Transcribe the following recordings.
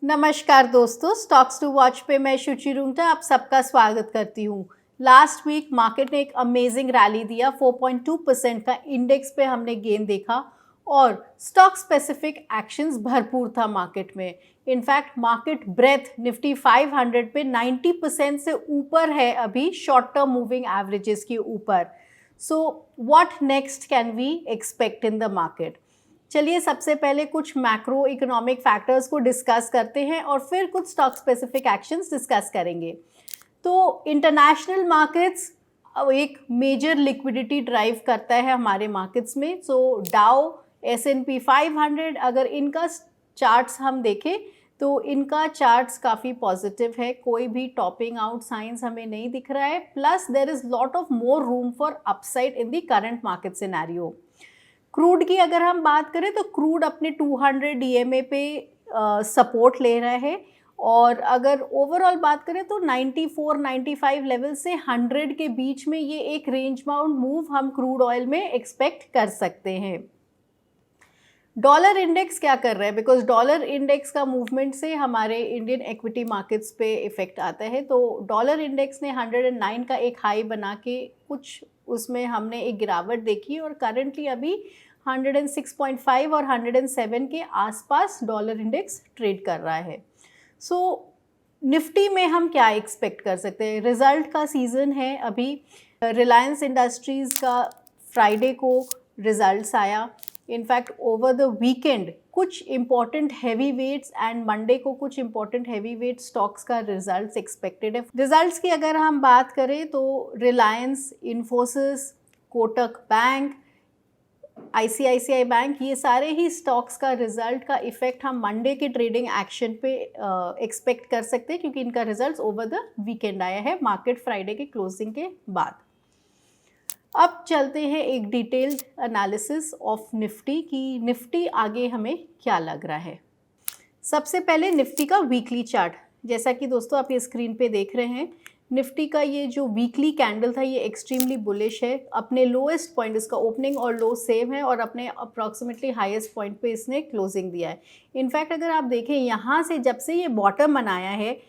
नमस्कार दोस्तों, stocks to watch पे मैं शुचि रुंगटा आप सबका स्वागत करती हूँ। लास्ट वीक मार्केट ने एक अमेजिंग रैली दिया, 4.2% का इंडेक्स पे हमने गेन देखा और स्टॉक स्पेसिफिक एक्शंस भरपूर था मार्केट में। इनफैक्ट मार्केट ब्रेथ निफ्टी 500 पे 90% से ऊपर है अभी शॉर्ट टर्म मूविंग एवरेजेस के ऊपर। So what next can we expect in the market? चलिए सबसे पहले कुछ मैक्रो इकोनॉमिक फैक्टर्स को डिस्कस करते हैं और फिर कुछ स्टॉक स्पेसिफिक एक्शंस डिस्कस करेंगे। तो इंटरनेशनल मार्केट्स एक मेजर लिक्विडिटी ड्राइव करता है हमारे मार्केट्स में। सो डाउ, S&P 500, अगर इनका चार्ट्स हम देखें तो इनका चार्ट्स काफ़ी पॉजिटिव है, कोई भी टॉपिंग आउट साइंस हमें नहीं दिख रहा है। Plus there is lot of more room for upside in the current market scenario. Crude की अगर हम बात करें तो क्रूड अपने 200 DMA पे सपोर्ट ले रहा है और अगर ओवरऑल बात करें तो 94-95 लेवल से 100 के बीच में ये एक रेंज बाउंड मूव हम क्रूड ऑयल में एक्सपेक्ट कर सकते हैं। डॉलर इंडेक्स क्या कर रहा है? बिकॉज डॉलर इंडेक्स का मूवमेंट से हमारे इंडियन इक्विटी मार्केट्स पे इफेक्ट आता है। तो डॉलर इंडेक्स ने 109 का एक हाई बना के कुछ उसमें हमने एक गिरावट देखी और करंटली अभी 106.5 और 107 के आसपास डॉलर इंडेक्स ट्रेड कर रहा है। सो निफ्टी में हम क्या एक्सपेक्ट कर सकते हैं? रिजल्ट का सीज़न है अभी। रिलायंस इंडस्ट्रीज़ का फ्राइडे को रिजल्ट्स आया। इनफैक्ट ओवर द वीकेंड कुछ important heavy weights and Monday को कुछ इंपॉर्टेंट हैवी वेट स्टॉक्स का रिजल्ट्स एक्सपेक्टेड है। रिजल्ट्स की अगर हम बात करें तो Reliance, Infosys, Kotak bank, ICICI bank, ये सारे ही स्टॉक्स का रिजल्ट का इफेक्ट हम मंडे के ट्रेडिंग एक्शन पे एक्सपेक्ट कर सकते हैं क्योंकि इनका रिजल्ट्स ओवर द वीकेंड आया है मार्केट फ्राइडे के क्लोजिंग के बाद। अब चलते हैं एक डिटेल्ड एनालिसिस ऑफ निफ्टी की निफ्टी आगे हमें क्या लग रहा है। सबसे पहले निफ्टी का वीकली चार्ट, जैसा कि दोस्तों आप ये स्क्रीन पे देख रहे हैं, निफ्टी का ये जो वीकली कैंडल था ये एक्सट्रीमली बुलिश है। अपने लोएस्ट पॉइंट, इसका ओपनिंग और लो सेम है और अपने अप्रॉक्सीमेटली हाईएस्ट पॉइंट पे इसने क्लोजिंग दिया है। इनफैक्ट अगर आप देखें यहाँ से जब से ये बॉटम बनाया है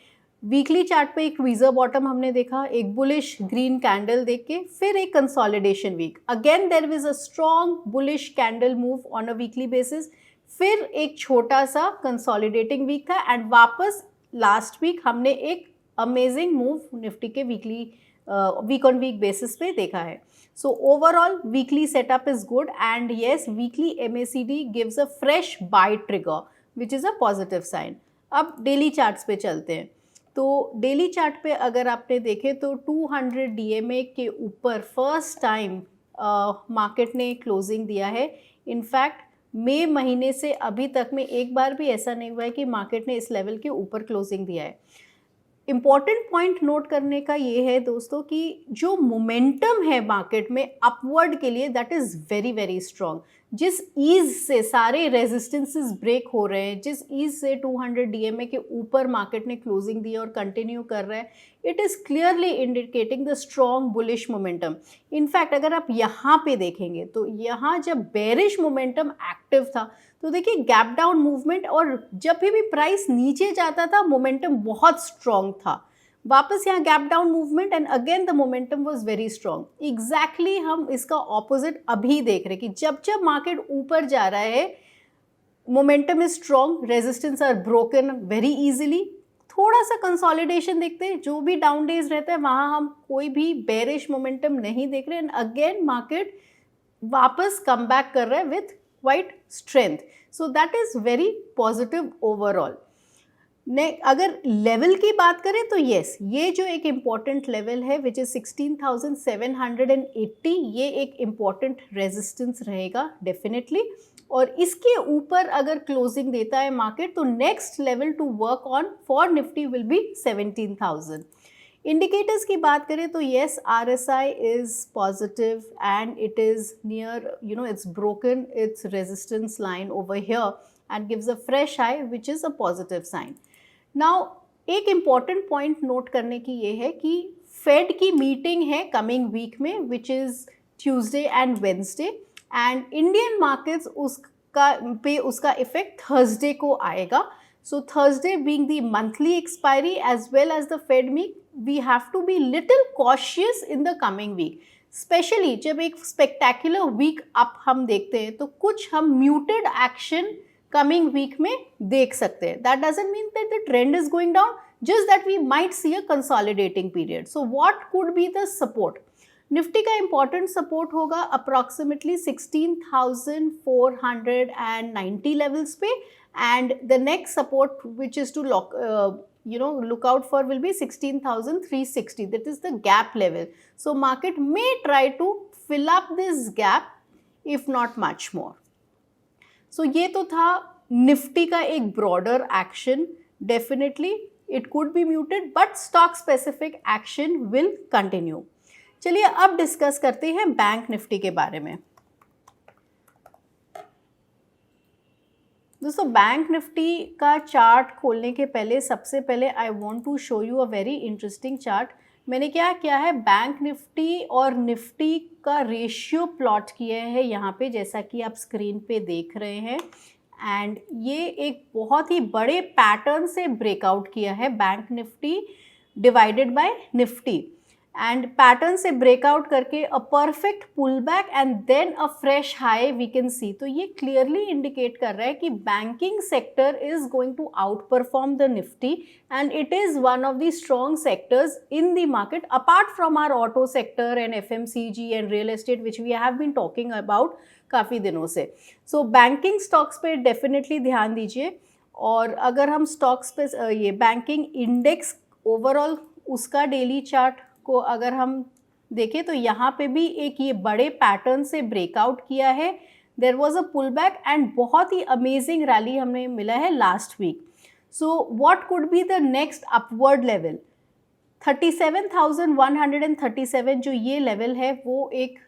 वीकली चार्ट पे, एक ट्वीजर बॉटम हमने देखा, एक बुलिश ग्रीन कैंडल देख के फिर एक consolidation week, again there was a strong bullish candle move on a weekly basis, फिर एक छोटा सा कंसोलिडेटिंग वीक था एंड वापस लास्ट वीक हमने एक अमेजिंग मूव निफ्टी के weekly week on week basis पे देखा है। So overall weekly setup is good and yes, weekly MACD gives a fresh buy trigger which is a positive sign. अब daily charts पे चलते हैं। तो डेली चार्ट पे अगर आपने देखे तो 200 DMA के ऊपर फर्स्ट टाइम मार्केट ने क्लोजिंग दिया है। इनफैक्ट मई महीने से अभी तक में एक बार भी ऐसा नहीं हुआ है कि मार्केट ने इस लेवल के ऊपर क्लोजिंग दिया है। इम्पॉर्टेंट पॉइंट नोट करने का ये है दोस्तों कि जो मोमेंटम है मार्केट में अपवर्ड के लिए, that is very very strong. जिस ईज से सारे रेजिस्टेंसेस ब्रेक हो रहे हैं, जिस ईज से 200 DMA के ऊपर मार्केट ने क्लोजिंग दी और कंटिन्यू कर रहा है, it is clearly indicating the strong bullish momentum. In fact अगर आप यहाँ पे देखेंगे तो यहाँ जब बेरिश मोमेंटम एक्टिव था तो देखिए गैप डाउन मूवमेंट, और जब भी प्राइस नीचे जाता था मोमेंटम बहुत स्ट्रॉन्ग था। वापस यहाँ gap down movement and again the momentum was very strong. Exactly हम इसका ऑपोजिट अभी देख रहे हैं कि जब जब मार्केट ऊपर जा रहा है momentum is strong, resistance R broken very easily. थोड़ा सा कंसोलिडेशन देखते हैं, जो भी डाउन डेज रहता है वहाँ हम कोई भी बेरिश मोमेंटम नहीं देख रहे एंड अगेन मार्केट वापस कम बैक कर रहा है with quite strength. So that is very positive overall. ने अगर लेवल की बात करें तो येस, ये जो एक इम्पॉर्टेंट लेवल है विच इज़ 16,780, ये एक इम्पॉर्टेंट रेजिस्टेंस रहेगा डेफिनेटली। और इसके ऊपर अगर क्लोजिंग देता है मार्केट तो next level to work on for Nifty will be 17,000। Indicators की बात करें तो yes, RSI is positive and it is near, it's broken its resistance line over here and gives a fresh high which is a positive sign. Now एक important point note करने की ये है कि फेड की मीटिंग है coming week में which is Tuesday and Wednesday and Indian markets उसका इफेक्ट थर्सडे को आएगा। So Thursday being the monthly expiry as well as the Fed meet, we have to be little cautious in the coming week. Specially जब एक spectacular week up हम देखते हैं तो कुछ हम म्यूटेड एक्शन कमिंग वीक में देख सकते हैं. That doesn't mean that the trend is going down, just that we might see a consolidating period. So what could be the support? Nifty का important support होगा approximately 16,490 levels पे, and the next support which is to look out for will be 16,360. That is the gap level. So market may try to fill up this gap if not much more. So ये तो था Nifty का एक broader action. Definitely it could be muted but stock specific action will continue. चलिए अब discuss करते हैं bank Nifty के बारे में. दोस्तों बैंक निफ्टी का चार्ट खोलने के पहले सबसे पहले I want to show you a very interesting chart. मैंने क्या किया है, बैंक निफ्टी और निफ्टी का रेशियो प्लॉट किया है यहाँ पे, जैसा कि आप स्क्रीन पे देख रहे हैं. एंड ये एक बहुत ही बड़े पैटर्न से ब्रेकआउट किया है bank Nifty divided by Nifty. And pattern से ब्रेकआउट करके a perfect pull back and then a fresh high we can see. तो ये क्लियरली इंडिकेट कर रहा है कि banking sector is going to outperform the Nifty and it is one of the strong sectors in the market apart from our auto sector and FMCG and real estate which we have been talking about काफ़ी दिनों से. सो banking stocks पे definitely ध्यान दीजिए. और अगर हम stocks पे ये बैंकिंग इंडेक्स ओवरऑल उसका डेली चार्ट को अगर हम देखें तो यहाँ पे भी एक ये बड़े पैटर्न से ब्रेकआउट किया है. There was a pull back and बहुत ही अमेजिंग रैली हमें मिला है last week. So what could be the next upward level? 37,137 जो ये लेवल है वो एक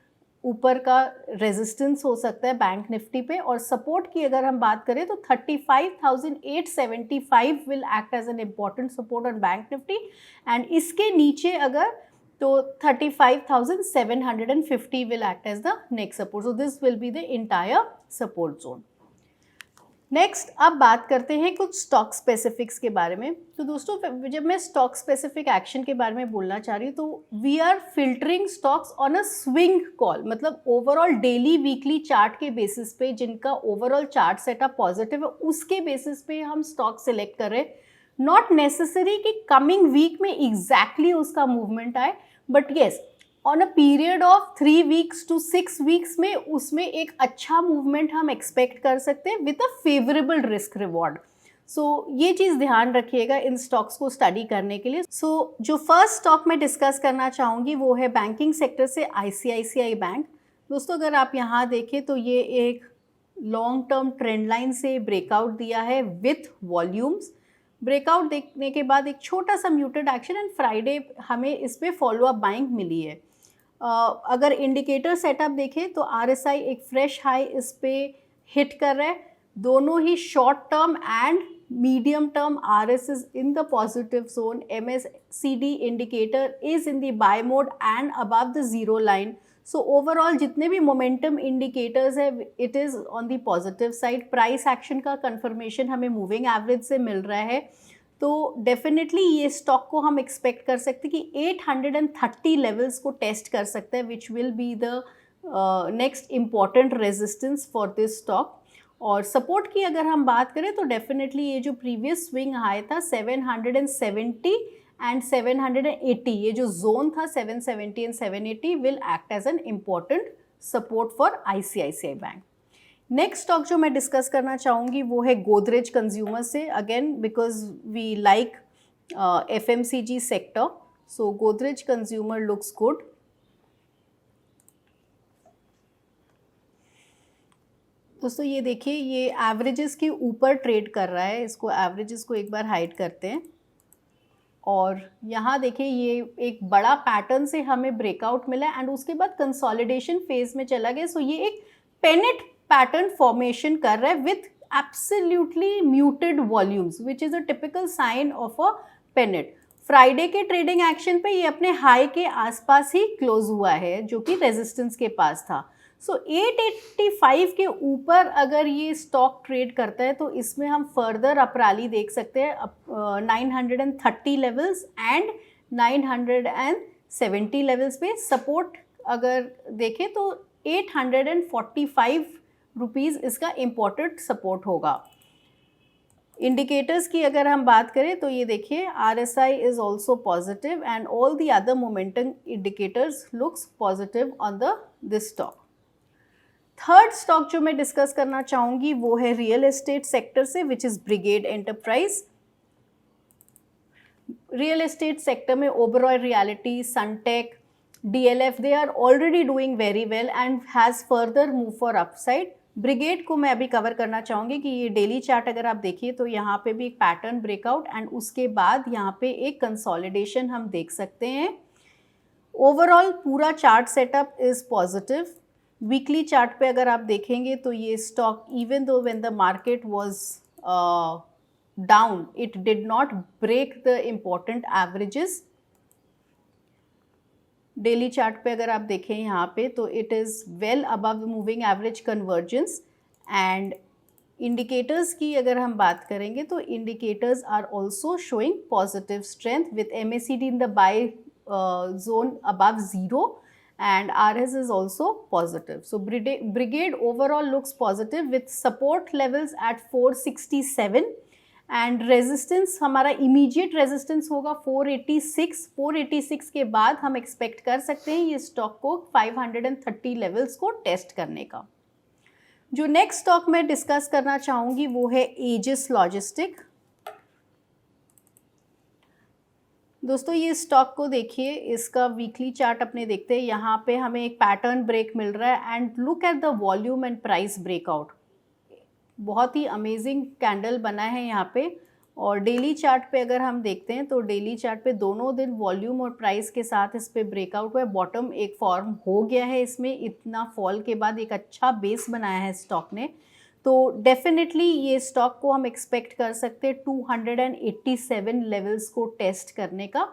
ऊपर का रेजिस्टेंस हो सकता है बैंक निफ्टी पे. और सपोर्ट की अगर हम बात करें तो 35,875 will act as an important support on bank Nifty. And इसके नीचे अगर तो 35,750 will act as the next support. So this will be the entire support zone. Next अब बात करते हैं कुछ स्टॉक स्पेसिफिक्स के बारे में. तो दोस्तों जब मैं स्टॉक स्पेसिफिक एक्शन के बारे में बोलना चाह रही हूँ तो we are filtering stocks on a swing call. मतलब ओवरऑल डेली वीकली चार्ट के बेसिस पे जिनका ओवरऑल चार्ट सेटअप पॉजिटिव है उसके बेसिस पे हम स्टॉक सिलेक्ट कर रहे हैं. नॉट नेसेसरी कि कमिंग वीक में एग्जैक्टली उसका मूवमेंट आए, but yes on a period of 3 weeks to 6 weeks में उसमें एक अच्छा मूवमेंट हम एक्सपेक्ट कर सकते हैं with a favourable risk reward. So ये चीज़ ध्यान रखिएगा इन स्टॉक्स को स्टडी करने के लिए. सो जो फर्स्ट स्टॉक मैं डिस्कस करना चाहूँगी वो है बैंकिंग सेक्टर से ICICI बैंक. दोस्तों अगर आप यहाँ देखें तो ये एक लॉन्ग टर्म ट्रेंड लाइन से ब्रेकआउट दिया है विथ वॉल्यूम्स. ब्रेकआउट देखने के बाद एक छोटा सा म्यूटेड एक्शन एंड फ्राइडे हमें इस पर फॉलो अप बाइंग मिली है. अगर इंडिकेटर सेटअप देखें तो RSI एक फ्रेश हाई इस पे हिट कर रहा है. दोनों ही short term and medium term RS is in the positive zone. MACD indicator is in the buy mode and above the zero line. So overall जितने भी मोमेंटम इंडिकेटर्स है it is on the positive side. Price action का confirmation हमें moving average से मिल रहा है. तो डेफिनेटली ये स्टॉक को हम एक्सपेक्ट कर सकते हैं कि 830 लेवल्स को टेस्ट कर सकते हैं which will be the next important resistance for this stock. और सपोर्ट की अगर हम बात करें तो डेफिनेटली ये जो प्रीवियस स्विंग हाई था 770 एंड 780, ये जो जोन था 770 and 780 will act as an important support for ICICI bank. Next stock जो मैं डिस्कस करना चाहूँगी वो है गोदरेज कंज्यूमर से. Again because we like FMCG sector, so Godrej consumer looks good. दोस्तों ये देखिए ये एवरेजेस के ऊपर ट्रेड कर रहा है. इसको एवरेजेस को एक बार हाइड करते हैं और यहाँ देखिए ये एक बड़ा पैटर्न से हमें ब्रेकआउट मिला एंड उसके बाद कंसोलिडेशन फेज में चला गया. सो ये एक पेनेट पैटर्न फॉर्मेशन कर रहा है with absolutely muted volumes which is a typical sign of a pennant. Friday के ट्रेडिंग एक्शन पे ये अपने हाई के आसपास ही क्लोज हुआ है जो कि रेजिस्टेंस के पास था. सो 885 के ऊपर अगर ये स्टॉक ट्रेड करता है तो इसमें हम फर्दर अप रैली देख सकते हैं 930 लेवल्स एंड 970 लेवल्स पे। सपोर्ट अगर देखें तो 845 रुपीज़ इसका इम्पोर्टेंट सपोर्ट होगा। इंडिकेटर्स की अगर हम बात करें तो ये देखिए RSI is also positive and all the other momentum indicators looks positive on this stock. Third stock जो मैं डिस्कस करना चाहूँगी वो है रियल एस्टेट सेक्टर से, which is Brigade enterprise. Real estate sector में Oberoi realty, Sunteck, DLF, they are already doing very well and has further move for upside. Brigade को मैं अभी कवर करना चाहूँगी कि ये डेली चार्ट अगर आप देखिए तो यहाँ पे भी एक पैटर्न ब्रेकआउट एंड उसके बाद यहाँ पे एक कंसोलिडेशन हम देख सकते हैं। ओवरऑल पूरा chart setup is positive. Weekly chart पे अगर आप देखेंगे तो ये stock even though when the market was down it did not break the important averages. Daily chart पे अगर आप देखें यहाँ पे तो it is well above moving average convergence. And indicators की अगर हम बात करेंगे तो indicators are also showing positive strength with MACD in the buy zone above 0 and RS is also positive. So Brigade overall looks positive with support levels at 467 and resistance हमारा immediate resistance होगा 486 के बाद हम expect कर सकते हैं ये stock को 530 लेवल्स को टेस्ट करने का। जो नेक्स्ट स्टॉक मैं डिस्कस करना चाहूँगी वो है एजिस लॉजिस्टिक। दोस्तों ये स्टॉक को देखिए, इसका वीकली चार्ट अपने देखते हैं। यहाँ पे हमें एक पैटर्न ब्रेक मिल रहा है and look at the volume and price breakout. बहुत ही अमेजिंग कैंडल बना है यहाँ पे। और डेली चार्ट पे अगर हम देखते हैं तो डेली चार्ट पे दोनों दिन वॉल्यूम और प्राइस के साथ इस पे ब्रेकआउट हुआ है। बॉटम एक फॉर्म हो गया है, इसमें इतना फॉल के बाद एक अच्छा बेस बनाया है स्टॉक ने। तो डेफिनेटली ये स्टॉक को हम एक्सपेक्ट कर सकते हैं 287 लेवल्स को टेस्ट करने का।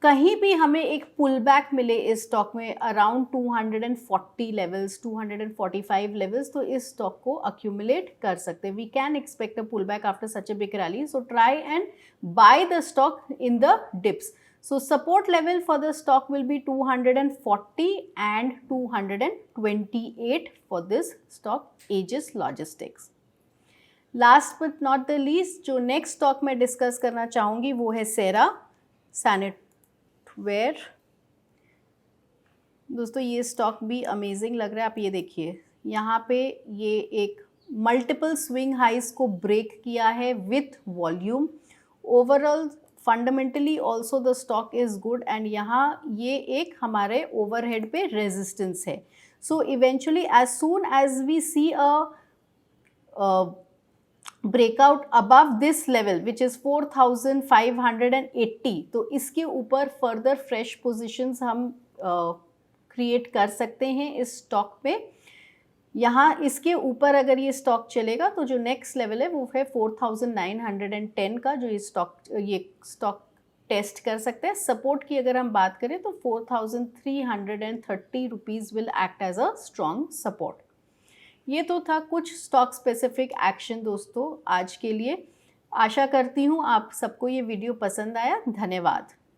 कहीं भी हमें एक पुल बैक मिले इस स्टॉक में अराउंड 240 लेवल्स, 245 लेवल्स, तो इस स्टॉक को अक्यूमुलेट कर सकते हैं। We can expect a pull back after such a big rally, so try and buy the stock in the dips. So support level for the stock will be 240 and 228 for this stock, Aegis Logistics. Last but not the least, जो next stock मैं discuss करना चाहूँगी वो है सेरा सैनिटवेयर। दोस्तों ये stock भी amazing लग रहा है। आप ये देखिए यहाँ पे ये एक मल्टीपल स्विंग हाइज को ब्रेक किया है with volume. Overall fundamentally also the stock is good and यहाँ ये एक हमारे ओवरहेड पे रेजिस्टेंस है। So eventually as soon as we see a breakout above this level which is 4580, तो इसके ऊपर फर्दर फ्रेश पोजिशंस हम क्रिएट कर सकते हैं इस स्टॉक पे। यहाँ इसके ऊपर अगर ये स्टॉक चलेगा तो जो नेक्स्ट लेवल है वो है 4910 का, जो ये स्टॉक टेस्ट कर सकते हैं। सपोर्ट की अगर हम बात करें तो 4330 rupees will act as a strong support. ये तो था कुछ स्टॉक स्पेसिफिक एक्शन दोस्तों आज के लिए। आशा करती हूँ आप सबको ये वीडियो पसंद आया। धन्यवाद।